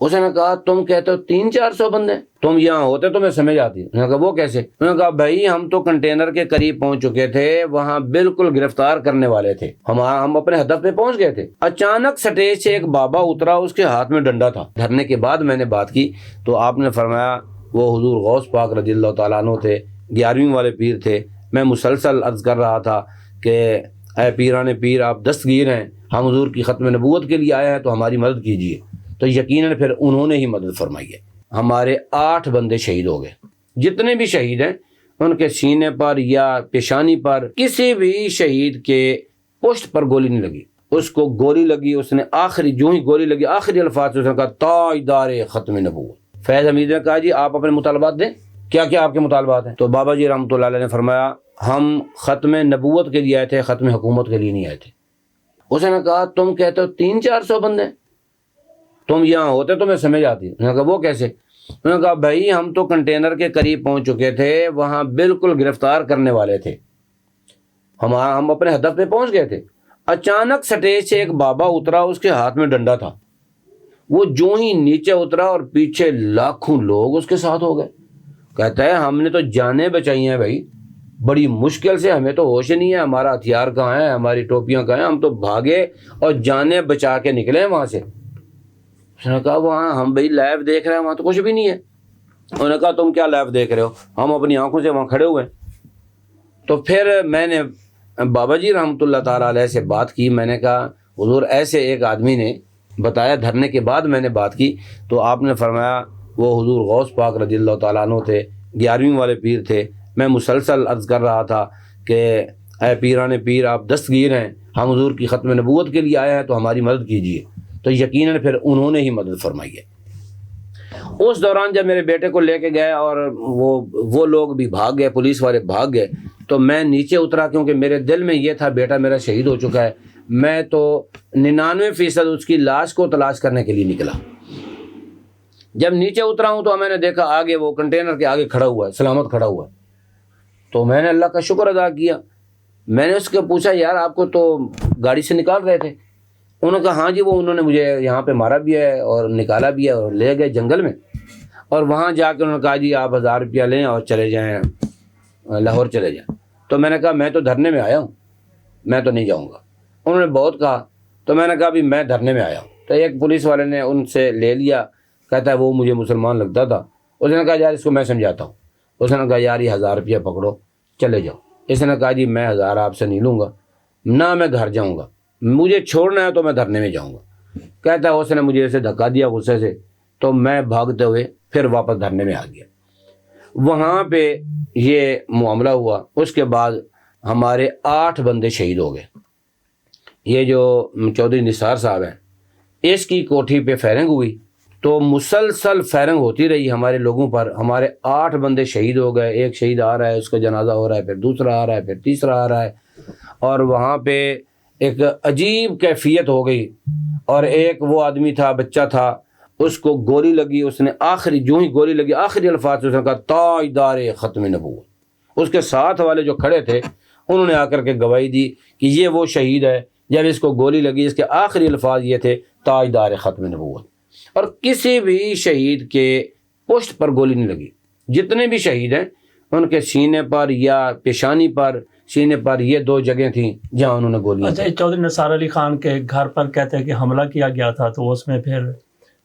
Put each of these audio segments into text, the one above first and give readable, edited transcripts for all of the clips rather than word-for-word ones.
اس نے کہا تم کہتے ہو 300-400 بندے، تم یہاں ہوتے تو میں سمجھ آتی۔ انہوں نے کہا وہ کیسے؟ انہوں نے کہا بھائی ہم تو کنٹینر کے قریب پہنچ چکے تھے، وہاں بالکل گرفتار کرنے والے تھے، ہم اپنے ہدف پہ پہنچ گئے تھے، اچانک سٹیج سے ایک بابا اترا، اس کے ہاتھ میں ڈنڈا تھا۔ دھرنے کے بعد میں نے بات کی تو آپ نے فرمایا وہ حضور غوث پاک رضی اللہ تعالیٰ عنہ تھے، 11ویں والے پیر تھے۔ میں مسلسل عرض کر رہا تھا کہ اے پیران پیر آپ دستگیر ہیں، ہم حضور کی ختم نبوت کے لیے آئے ہیں تو ہماری مدد کیجیے۔ تو یقیناً پھر انہوں نے ہی مدد فرمائی ہے۔ ہمارے 8 بندے شہید ہو گئے۔ جتنے بھی شہید ہیں ان کے سینے پر یا پیشانی پر کسی بھی شہید کے پشت پر گولی نہیں لگی، اس کو گولی لگی، اس نے جو ہی گولی لگی آخری الفاظ سے اس نے کہا تاجدار ختم نبوت۔ فیض حمید نے کہا جی آپ اپنے مطالبات دیں، کیا کیا آپ کے مطالبات ہیں؟ تو بابا جی رحمۃ اللہ علیہ نے فرمایا ہم ختم نبوت کے لیے آئے تھے، ختم حکومت کے لیے نہیں آئے تھے۔ اس نے کہا تم کہتے ہو 300-400 بندے، تم یہاں ہوتے تو میں سمجھ آتی۔ انہوں نے کہا وہ کیسے؟ انہوں نے کہا بھائی ہم تو کنٹینر کے قریب پہنچ چکے تھے، وہاں بالکل گرفتار کرنے والے تھے، ہم اپنے ہدف پہ پہنچ گئے تھے، اچانک سٹیج سے ایک بابا اترا، اس کے ہاتھ میں ڈنڈا تھا، وہ جو ہی نیچے اترا اور پیچھے لاکھوں لوگ اس کے ساتھ ہو گئے۔ کہتا ہے ہم نے تو جانیں بچائی ہیں بھائی، بڑی مشکل سے، ہمیں تو ہوش نہیں ہے ہمارا ہتھیار کہاں ہے، ہماری ٹوپیاں کہاں ہیں، ہم تو بھاگے اور جانیں بچا کے نکلے ہیں وہاں سے۔ اس نے کہا وہاں ہم بھائی لائیو دیکھ رہے ہیں، وہاں تو کچھ بھی نہیں ہے۔ انہوں نے کہا تم کیا لائیو دیکھ رہے ہو، ہم اپنی آنکھوں سے وہاں کھڑے ہوئے ہیں۔ تو پھر میں نے بابا جی رحمۃ اللہ تعالیٰ علیہ سے بات کی، میں نے کہا حضور ایسے ایک آدمی نے بتایا، دھرنے کے بعد میں نے بات کی تو آپ نے فرمایا وہ حضور غوث پاک رضی اللہ تعالیٰ عنہ تھے، 11ویں والے پیر تھے۔ میں مسلسل عرض کر رہا تھا کہ اے پیران پیر آپ دستگیر ہیں، ہم حضور کی ختم نبوت کے لیے آئے ہیں تو ہماری مدد کیجیے۔ تو یقیناً پھر انہوں نے ہی مدد فرمائی ہے۔ اس دوران جب میرے بیٹے کو لے کے گئے اور وہ لوگ بھی بھاگ گئے، پولیس والے بھاگ گئے، تو میں نیچے اترا کیونکہ میرے دل میں یہ تھا بیٹا میرا شہید ہو چکا ہے۔ میں تو 99% اس کی لاش کو تلاش کرنے کے لیے نکلا۔ جب نیچے اترا ہوں تو میں نے دیکھا آگے وہ کنٹینر کے آگے کھڑا ہوا ہے، سلامت کھڑا ہوا ہے۔ تو میں نے اللہ کا شکر ادا کیا۔ میں نے اس کو پوچھا یار آپ کو تو گاڑی سے نکال رہے تھے؟ انہوں نے کہا ہاں جی وہ انہوں نے مجھے یہاں پہ مارا بھی ہے اور نکالا بھی ہے اور لے گئے جنگل میں، اور وہاں جا کے انہوں نے کہا جی آپ 1000 روپیہ لیں اور چلے جائیں، لاہور چلے جائیں۔ تو میں نے کہا میں تو دھرنے میں آیا ہوں، میں تو نہیں جاؤں گا۔ انہوں نے بہت کہا تو میں نے کہا بھی میں دھرنے میں آیا ہوں۔ تو ایک پولیس والے نے ان سے لے لیا، کہتا ہے وہ مجھے مسلمان لگتا تھا۔ اس نے کہا یار اس کو میں سمجھاتا ہوں۔ اس نے کہا یار یہ 1000 روپیہ پکڑو چلے جاؤ۔ اس نے کہا جی میں 1000 آپ سے نہیں لوں گا، نہ میں گھر جاؤں گا، مجھے چھوڑنا ہے تو میں دھرنے میں جاؤں گا۔ کہتا ہے اس نے مجھے ایسے دھکا دیا غصے سے، تو میں بھاگتے ہوئے پھر واپس دھرنے میں آ گیا۔ وہاں پہ یہ معاملہ ہوا۔ اس کے بعد ہمارے 8 بندے شہید ہو گئے۔ یہ جو چودھری نثار صاحب ہیں، اس کی کوٹھی پہ فائرنگ ہوئی تو مسلسل فائرنگ ہوتی رہی ہمارے لوگوں پر۔ ہمارے 8 بندے شہید ہو گئے۔ ایک شہید آ رہا ہے، اس کا جنازہ ہو رہا ہے، پھر دوسرا آ رہا ہے، پھر تیسرا آ رہا ہے، اور وہاں پہ ایک عجیب کیفیت ہو گئی۔ اور ایک وہ آدمی تھا، بچہ تھا، اس کو گولی لگی، اس نے جو ہی گولی لگی آخری الفاظ سے اس نے کہا تاجدار ختم نبوت۔ اس کے ساتھ والے جو کھڑے تھے انہوں نے آ کر کے گواہی دی کہ یہ وہ شہید ہے جب اس کو گولی لگی اس کے آخری الفاظ یہ تھے تاجدار ختم نبوت۔ اور کسی بھی شہید کے پشت پر گولی نہیں لگی۔ جتنے بھی شہید ہیں ان کے سینے پر یا پیشانی پر، سینے پر یہ 2 جگہیں تھیں جہاں انہوں نے گولیاں۔ اچھا چودھری نثار علی خان کے گھر پر کہتے ہیں کہ حملہ کیا گیا تھا، تو اس میں پھر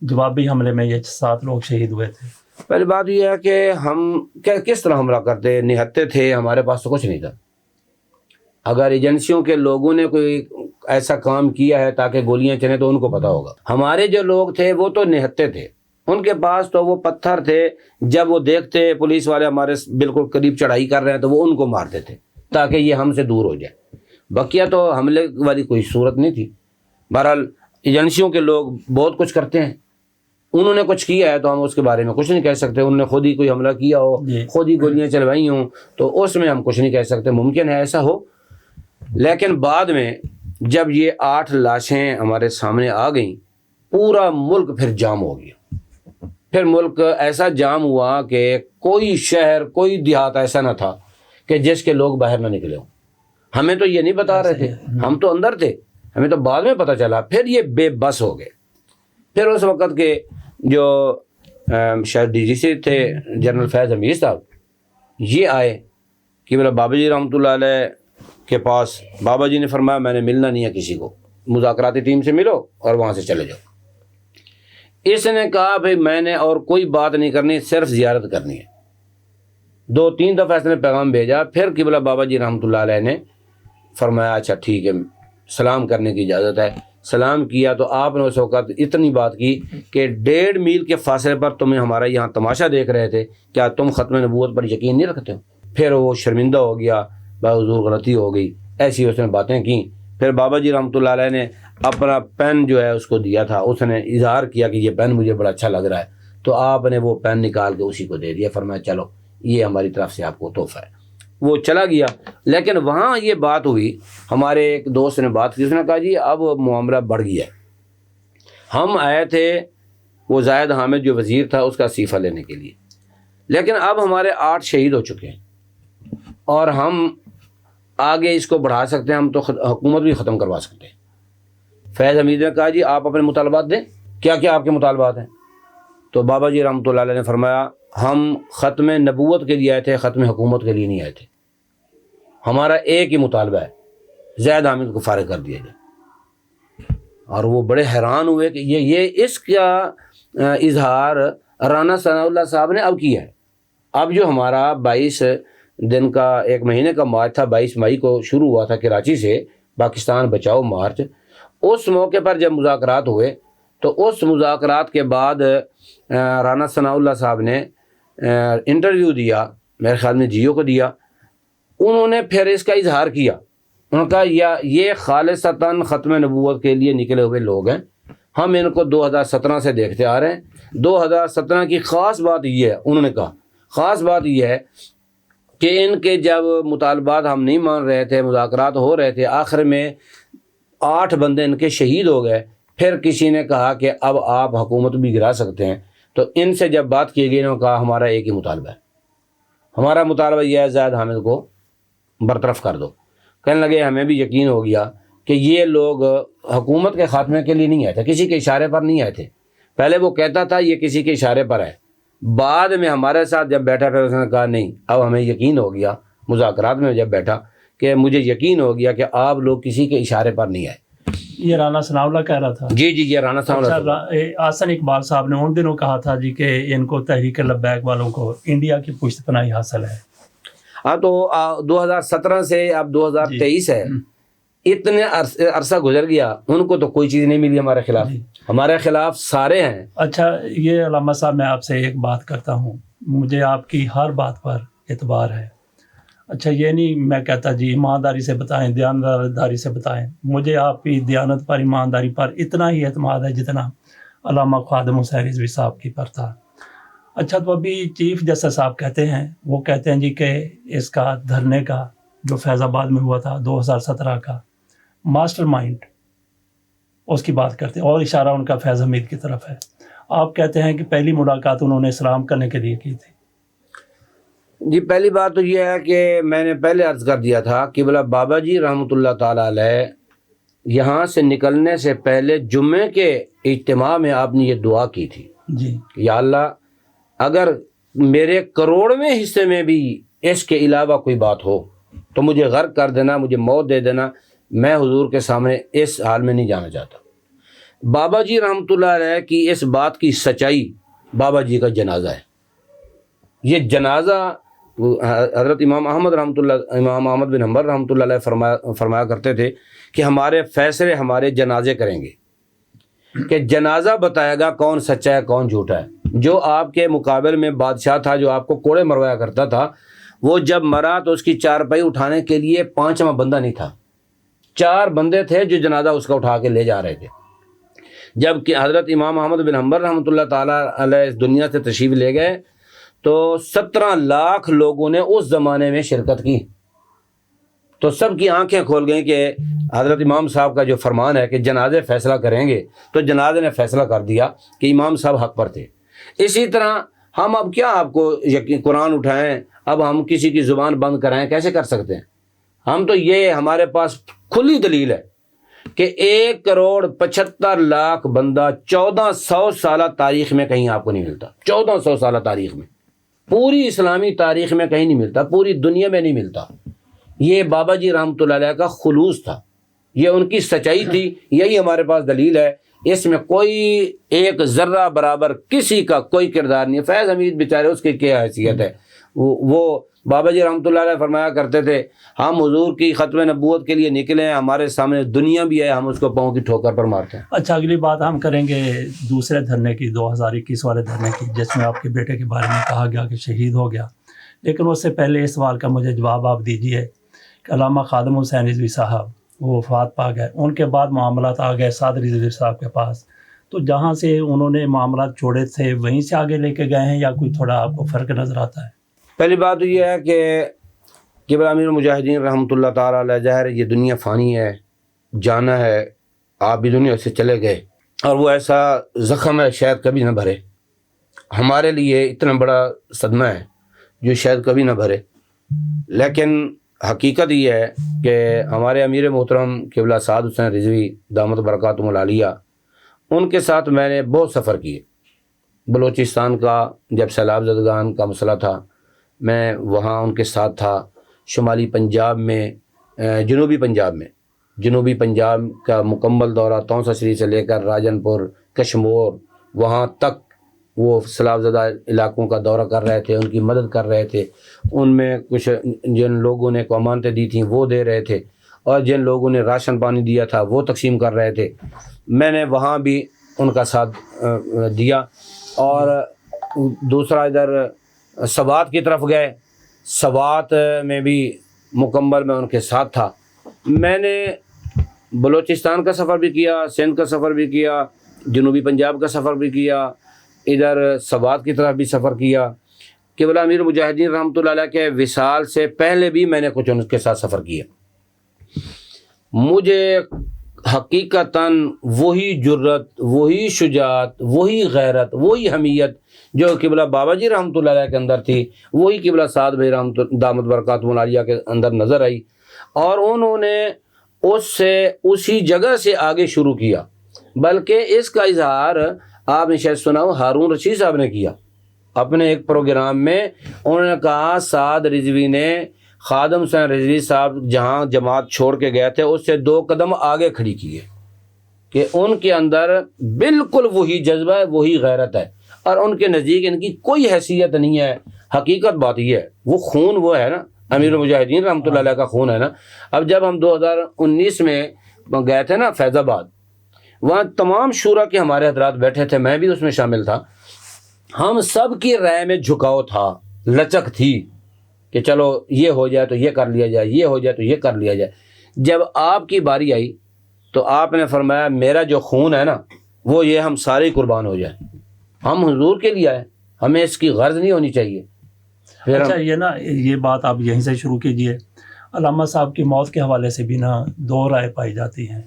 جوابی حملے میں یہ 7 لوگ شہید ہوئے تھے۔ پہلی بات یہ ہے کہ ہم کس طرح حملہ کرتے، نہتے تھے، ہمارے پاس تو کچھ نہیں تھا۔ اگر ایجنسیوں کے لوگوں نے کوئی ایسا کام کیا ہے تاکہ گولیاں چلیں تو ان کو پتا ہوگا۔ ہمارے جو لوگ تھے وہ تو نہتے تھے، ان کے پاس تو وہ پتھر تھے، جب وہ دیکھتے پولیس والے ہمارے بالکل قریب چڑھائی کر رہے ہیں تو وہ ان کو مارتے تھے تاکہ یہ ہم سے دور ہو جائے۔ بقیہ تو حملے والی کوئی صورت نہیں تھی۔ بہرحال ایجنسیوں کے لوگ بہت کچھ کرتے ہیں، انہوں نے کچھ کیا ہے تو ہم اس کے بارے میں کچھ نہیں کہہ سکتے۔ انہوں نے خود ہی کوئی حملہ کیا ہو، خود ہی گولیاں چلوائی ہوں تو اس میں ہم کچھ نہیں کہہ سکتے، ممکن ہے ایسا ہو۔ لیکن بعد میں جب یہ 8 لاشیں ہمارے سامنے آ گئیں، پورا ملک پھر جام ہو گیا۔ پھر ملک ایسا جام ہوا کہ کوئی شہر، کوئی دیہات ایسا نہ تھا کہ جس کے لوگ باہر نہ نکلے ہوں۔ ہمیں تو یہ نہیں بتا رہے تھے، ہم تو اندر تھے، ہمیں تو بعد میں پتہ چلا۔ پھر یہ بے بس ہو گئے۔ پھر اس وقت کے جو شاید ڈی جی سی تھے جنرل فیض حمید صاحب، یہ آئے کہ میرا بابا جی رحمۃ اللہ علیہ کے پاس، بابا جی نے فرمایا میں نے ملنا نہیں ہے کسی کو، مذاکراتی ٹیم سے ملو اور وہاں سے چلے جاؤ۔ اس نے کہا بھائی میں نے اور کوئی بات نہیں کرنی، صرف زیارت کرنی ہے۔ 2-3 دفعہ اس نے پیغام بھیجا، پھر قبلہ بابا جی رحمۃ اللہ علیہ نے فرمایا اچھا ٹھیک ہے، سلام کرنے کی اجازت ہے۔ سلام کیا تو آپ نے اس وقت اتنی بات کی کہ 1.5 میل کے فاصلے پر تمہیں ہمارا یہاں تماشا دیکھ رہے تھے، کیا تم ختم نبوت پر یقین نہیں رکھتے ہو؟ پھر وہ شرمندہ ہو گیا، بھائی حضور غلطی ہو گئی، ایسی اس نے باتیں کی۔ پھر بابا جی رحمۃ اللہ علیہ نے اپنا پین جو ہے اس کو دیا تھا، اس نے اظہار کیا کہ یہ پین مجھے بڑا اچھا لگ رہا ہے، تو آپ نے وہ پین نکال کے اسی کو دے دیا، فرمایا چلو یہ ہماری طرف سے آپ کو تحفہ ہے۔ وہ چلا گیا۔ لیکن وہاں یہ بات ہوئی، ہمارے ایک دوست نے بات کی، اس نے کہا جی اب معاملہ بڑھ گیا ہے، ہم آئے تھے وہ زاہد حامد جو وزیر تھا اس کا استعفیٰ لینے کے لیے، لیکن اب ہمارے 8 شہید ہو چکے ہیں اور ہم آگے اس کو بڑھا سکتے ہیں، ہم تو حکومت بھی ختم کروا سکتے ہیں۔ فیض حمید نے کہا جی آپ اپنے مطالبات دیں، کیا کیا آپ کے مطالبات ہیں؟ تو بابا جی رحمۃ اللہ علیہ نے فرمایا ہم ختم نبوت کے لیے آئے تھے، ختم حکومت کے لیے نہیں آئے تھے، ہمارا ایک ہی مطالبہ ہے، زید حامد کو فارغ کر دیا جائے۔ اور وہ بڑے حیران ہوئے کہ یہ اس کا اظہار رانا ثناء اللہ صاحب نے اب کیا ہے۔ اب جو ہمارا 22 دن کا 1 مہینے کا مارچ تھا، 22 مئی کو شروع ہوا تھا کراچی سے پاکستان بچاؤ مارچ، اس موقع پر جب مذاکرات ہوئے تو اس مذاکرات کے بعد رانا ثناء اللہ صاحب نے انٹرویو دیا، میرے خیال میں جیو کو دیا، انہوں نے پھر اس کا اظہار کیا، انہوں نے کہا یہ خالصتاً ختم نبوت کے لیے نکلے ہوئے لوگ ہیں، ہم ان کو 2017 سے دیکھتے آ رہے ہیں۔ 2017 کی خاص بات یہ ہے، انہوں نے کہا خاص بات یہ ہے کہ ان کے جب مطالبات ہم نہیں مان رہے تھے، مذاکرات ہو رہے تھے، آخر میں 8 بندے ان کے شہید ہو گئے، پھر کسی نے کہا کہ اب آپ حکومت بھی گرا سکتے ہیں، تو ان سے جب بات کی گئی انہوں نے کہا ہمارا ایک ہی مطالبہ ہے، ہمارا مطالبہ یہ ہے زاہد حامد کو برطرف کر دو۔ کہنے لگے ہمیں بھی یقین ہو گیا کہ یہ لوگ حکومت کے خاتمے کے لیے نہیں آئے تھے، کسی کے اشارے پر نہیں آئے تھے۔ پہلے وہ کہتا تھا یہ کسی کے اشارے پر ہے، بعد میں ہمارے ساتھ جب بیٹھا پھر اس نے کہا نہیں، اب ہمیں یقین ہو گیا، مذاکرات میں جب بیٹھا کہ مجھے یقین ہو گیا کہ آپ لوگ کسی کے اشارے پر نہیں آئے۔ یہ رانا ثناء اللہ کہہ رہا تھا؟ جی جی یہ رانا ثناء اللہ آحسن اقبال صاحب نے ان دنوں کہا تھا جی کہ ان کو تحریک لبیک والوں کو انڈیا کی پشت پناہی حاصل ہے۔ ہاں تو 2017 سے اب 2023 ہے، اتنے عرصہ گزر گیا، ان کو تو کوئی چیز نہیں ملی ہمارے خلاف، ہمارے خلاف سارے ہیں۔ اچھا یہ علامہ صاحب میں آپ سے ایک بات کرتا ہوں، مجھے آپ کی ہر بات پر اعتبار ہے، اچھا یہ نہیں میں کہتا جی ایمانداری سے بتائیں، دیانتداری سے بتائیں، مجھے آپ کی دیانت پر، ایمانداری پر اتنا ہی اعتماد ہے جتنا علامہ خادم حسین رضوی صاحب کی پر تھا۔ اچھا تو ابھی چیف جسٹس صاحب کہتے ہیں، وہ کہتے ہیں جی کہ اس کا دھرنے کا جو فیض آباد میں ہوا تھا 2017 کا ماسٹر مائنڈ اس کی بات کرتے ہیں، اور اشارہ ان کا فیض حمید کی طرف ہے۔ آپ کہتے ہیں کہ پہلی ملاقات انہوں نے سلام کرنے کے لیے کی تھی۔ جی پہلی بات تو یہ ہے کہ میں نے پہلے عرض کر دیا تھا کہ بلا بابا جی رحمۃ اللہ تعالیٰ علیہ یہاں سے نکلنے سے پہلے جمعے کے اجتماع میں آپ نے یہ دعا کی تھی جی یا اللہ اگر میرے کروڑویں حصے میں بھی اس کے علاوہ کوئی بات ہو تو مجھے غرق کر دینا، مجھے موت دے دینا، میں حضور کے سامنے اس حال میں نہیں جانا چاہتا۔ بابا جی رحمۃ اللہ علیہ کی اس بات کی سچائی بابا جی کا جنازہ ہے۔ یہ جنازہ حضرت امام احمد بن حنبل رحمۃ اللہ علیہ فرمایا کرتے تھے کہ ہمارے فیصلے ہمارے جنازے کریں گے، کہ جنازہ بتائے گا کون سچا ہے کون جھوٹا ہے۔ جو آپ کے مقابل میں بادشاہ تھا جو آپ کو کوڑے مروایا کرتا تھا، وہ جب مرا تو اس کی چارپائی اٹھانے کے لیے 5واں بندہ نہیں تھا، 4 بندے تھے جو جنازہ اس کا اٹھا کے لے جا رہے تھے۔ جب کہ حضرت امام احمد بن حنبل رحمۃ اللہ تعالیٰ علیہ اس دنیا سے تشریف لے گئے تو 17 لاکھ لوگوں نے اس زمانے میں شرکت کی، تو سب کی آنکھیں کھول گئیں کہ حضرت امام صاحب کا جو فرمان ہے کہ جنازے فیصلہ کریں گے، تو جنازے نے فیصلہ کر دیا کہ امام صاحب حق پر تھے۔ اسی طرح ہم اب کیا آپ کو قرآن اٹھائیں، اب ہم کسی کی زبان بند کرائیں، کیسے کر سکتے ہیں؟ ہم تو یہ ہمارے پاس کھلی دلیل ہے کہ 1,75,00,000 بندہ 1400 سالہ تاریخ میں کہیں آپ کو نہیں ملتا. 1400 سالہ تاریخ میں, پوری اسلامی تاریخ میں کہیں نہیں ملتا, پوری دنیا میں نہیں ملتا. یہ بابا جی رحمۃ اللہ علیہ کا خلوص تھا, یہ ان کی سچائی تھی. یہی ہمارے پاس دلیل ہے, اس میں کوئی ایک ذرہ برابر کسی کا کوئی کردار نہیں ہے. فیض حمید بیچارے, اس کی کیا حیثیت ہے. وہ بابا جی رحمۃ اللہ علیہ فرمایا کرتے تھے, ہم حضور کی ختم نبوت کے لیے نکلے ہیں, ہمارے سامنے دنیا بھی ہے, ہم اس کو پاؤں کی ٹھوکر پر مارتے ہیں. اچھا, اگلی بات ہم کریں گے دوسرے دھرنے کی, 2021 والے دھرنے کی, جس میں آپ کے بیٹے کے بارے میں کہا گیا کہ شہید ہو گیا. لیکن اس سے پہلے اس سوال کا مجھے جواب آپ دیجیے کہ علامہ خادم حسین رضوی صاحب وہ وفات پا گئے, ان کے بعد معاملات آ گئے سعد رضوی صاحب کے پاس. تو جہاں سے انہوں نے معاملات چھوڑے تھے وہیں سے آگے لے کے گئے ہیں, یا کوئی تھوڑا آپ کو فرق نظر آتا ہے؟ پہلی بات تو یہ ہے کہ قبلہ امیر المجاہدین رحمۃ اللہ تعالیٰ علیہ, ظاہر ہے یہ دنیا فانی ہے, جانا ہے, آپ بھی دنیا سے چلے گئے, اور وہ ایسا زخم ہے شاید کبھی نہ بھرے. ہمارے لیے اتنا بڑا صدمہ ہے جو شاید کبھی نہ بھرے. لیکن حقیقت یہ ہے کہ ہمارے امیر محترم قبلہ سعد حسین رضوی دامت برکاتہم العالیہ, ان کے ساتھ میں نے بہت سفر کیے. بلوچستان کا جب سیلاب زدگان کا مسئلہ تھا, میں وہاں ان کے ساتھ تھا. شمالی پنجاب میں, جنوبی پنجاب کا مکمل دورہ تونسا شریف سے لے کر راجن پور, کشمور, وہاں تک وہ سیلاب زدہ علاقوں کا دورہ کر رہے تھے, ان کی مدد کر رہے تھے. ان میں کچھ جن لوگوں نے امانتیں دی تھیں وہ دے رہے تھے, اور جن لوگوں نے راشن پانی دیا تھا وہ تقسیم کر رہے تھے. میں نے وہاں بھی ان کا ساتھ دیا. اور دوسرا ادھر سوات کی طرف گئے, سوات میں بھی مکمل میں ان کے ساتھ تھا. میں نے بلوچستان کا سفر بھی کیا, سندھ کا سفر بھی کیا, جنوبی پنجاب کا سفر بھی کیا, ادھر سوات کی طرف بھی سفر کیا. قبلہ امیر مجاہدین رحمۃ اللہ علیہ کے وصال سے پہلے بھی میں نے کچھ ان کے ساتھ سفر کیا. مجھے حقیقتاً وہی جرت, وہی شجاعت, وہی غیرت, وہی حمیت جو قبلہ بابا جی رحمۃ اللہ علیہ کے اندر تھی, وہی قبلہ سعد بھائی دامت برکاتہم العالیہ کے اندر نظر آئی. اور انہوں نے اسی جگہ سے آگے شروع کیا. بلکہ اس کا اظہار آپ نے شاید سنا ہو, ہارون رشید صاحب نے کیا اپنے ایک پروگرام میں. انہوں نے کہا سعد رضوی نے خادم حسین رضوی صاحب جہاں جماعت چھوڑ کے گئے تھے اس سے 2 قدم آگے کھڑی کی ہے, کہ ان کے اندر بالکل وہی جذبہ ہے, وہی غیرت ہے, اور ان کے نزدیک ان کی کوئی حیثیت نہیں ہے. حقیقت بات یہ ہے, وہ خون وہ ہے نا, امیر المجاہدین رحمۃ اللہ علیہ کا خون ہے نا. اب جب ہم 2019 میں گئے تھے نا فیض آباد, وہاں تمام شورا کے ہمارے حضرات بیٹھے تھے, میں بھی اس میں شامل تھا. ہم سب کی رائے میں جھکاؤ تھا, لچک تھی کہ چلو یہ ہو جائے تو یہ کر لیا جائے, یہ ہو جائے تو یہ کر لیا جائے. جب آپ کی باری آئی تو آپ نے فرمایا میرا جو خون ہے نا وہ یہ, ہم سارے قربان ہو جائیں, ہم حضور کے لیے آئے, ہمیں اس کی غرض نہیں ہونی چاہیے. اچھا, یہ بات آپ یہیں سے شروع کیجئے. علامہ صاحب کی موت کے حوالے سے بھی 2 رائے پائی جاتی ہیں.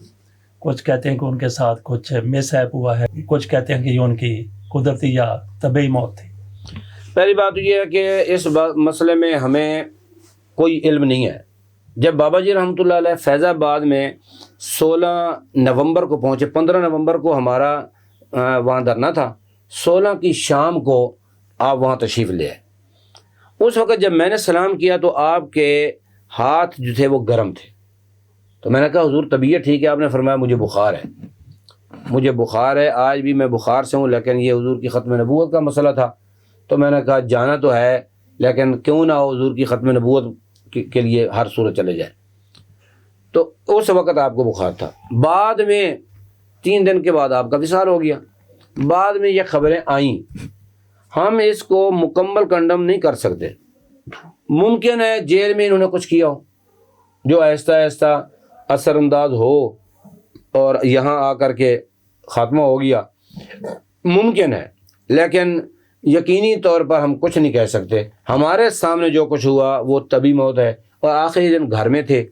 کچھ کہتے ہیں کہ ان کے ساتھ کچھ مس ہیپ ہوا ہے, کچھ کہتے ہیں کہ یہ ان کی قدرتی یا طبعی موت تھی. پہلی بات یہ ہے کہ اس مسئلے میں ہمیں کوئی علم نہیں ہے. جب بابا جی رحمۃ اللہ علیہ فیض آباد میں 16 نومبر کو پہنچے, 15 نومبر کو ہمارا وہاں دھرنا تھا, 16 کی شام کو آپ وہاں تشریف لے آئے. اس وقت جب میں نے سلام کیا تو آپ کے ہاتھ جو تھے وہ گرم تھے. تو میں نے کہا حضور طبیعت ٹھیک ہے؟ آپ نے فرمایا مجھے بخار ہے, مجھے بخار ہے, آج بھی میں بخار سے ہوں, لیکن یہ حضور کی ختم نبوت کا مسئلہ تھا. تو میں نے کہا جانا تو ہے, لیکن کیوں نہ حضور کی ختم نبوت کے لیے ہر صورت چلے جائے. تو اس وقت آپ کو بخار تھا. بعد میں 3 دن کے بعد آپ کا وصال ہو گیا. بعد میں یہ خبریں آئیں, ہم اس کو مکمل کنڈم نہیں کر سکتے. ممکن ہے جیل میں انہوں نے کچھ کیا ہو جو آہستہ آہستہ اثر انداز ہو اور یہاں آ کر کے خاتمہ ہو گیا, ممکن ہے, لیکن یقینی طور پر ہم کچھ نہیں کہہ سکتے. ہمارے سامنے جو کچھ ہوا وہ طبی موت ہے. اور آخری دن گھر میں تھے,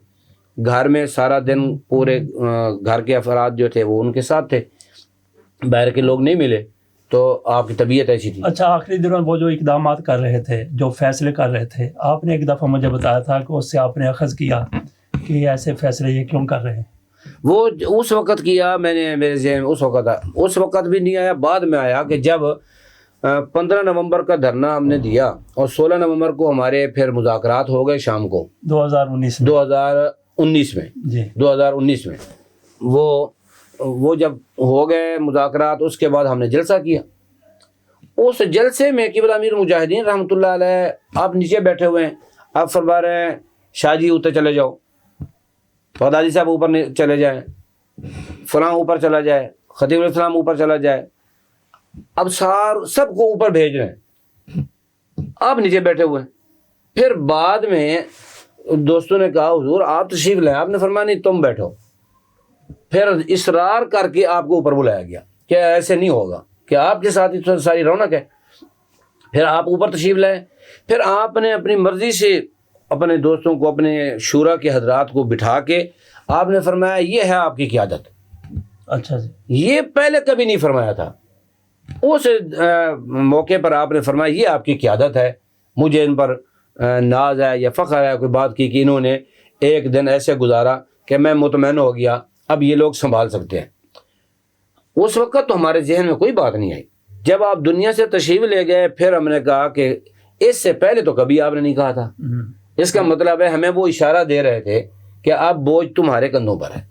گھر میں سارا دن پورے گھر کے افراد جو تھے وہ ان کے ساتھ تھے, باہر کے لوگ نہیں ملے, تو آپ کی طبیعت ایسی تھی. اچھا, آخری دنوں وہ جو اقدامات کر رہے تھے, جو فیصلے کر رہے تھے, آپ نے ایک دفعہ مجھے بتایا تھا کہ اس سے آپ نے اخذ کیا کہ ایسے فیصلے یہ کیوں کر رہے ہیں؟ وہ اس وقت کیا میں نے، میرے ذہن اس وقت بھی نہیں آیا، بعد میں آیا کہ جب 15 نومبر کا دھرنا ہم نے دیا اور 16 نومبر کو ہمارے پھر مذاکرات ہو گئے شام کو 2019 میں جی 2019 میں وہ جب ہو گئے مذاکرات، اس کے بعد ہم نے جلسہ کیا۔ اس جلسے میں قبلہ امیر المجاہدین رحمۃ اللہ علیہ آپ نیچے بیٹھے ہوئے ہیں، آپ فرما رہے ہیں شاہ جی اوپر چلے جاؤ، بغدادی صاحب اوپر چلے جائیں، فلاں اوپر چلا جائے، خطیب الاسلام اوپر چلا جائے، اب سب کو اوپر بھیج رہے ہیں، آپ نیچے بیٹھے ہوئے ہیں۔ پھر بعد میں دوستوں نے کہا حضور آپ تشریف لیں، آپ نے فرمایا نہیں تم بیٹھو، پھر اصرار کر کے آپ کو اوپر بلایا گیا کہ ایسے نہیں ہوگا کہ آپ کے ساتھ ہی ساری رونق ہے، پھر آپ اوپر تشریف لائیں۔ پھر آپ نے اپنی مرضی سے اپنے دوستوں کو، اپنے شورا کے حضرات کو بٹھا کے آپ نے فرمایا یہ ہے آپ کی قیادت۔ اچھا جی، یہ پہلے کبھی نہیں فرمایا تھا، اس موقع پر آپ نے فرمایا یہ آپ کی قیادت ہے، مجھے ان پر ناز ہے یا فخر ہے، کوئی بات کی کہ انہوں نے ایک دن ایسے گزارا کہ میں مطمئن ہو گیا اب یہ لوگ سنبھال سکتے ہیں۔ اس وقت تو ہمارے ذہن میں کوئی بات نہیں آئی۔ جب آپ دنیا سے تشریف لے گئے پھر ہم نے کہا کہ اس سے پہلے تو کبھی آپ نے نہیں کہا تھا۔ اس کا مطلب ہے ہمیں وہ اشارہ دے رہے تھے کہ اب بوجھ تمہارے کندھوں پر ہے،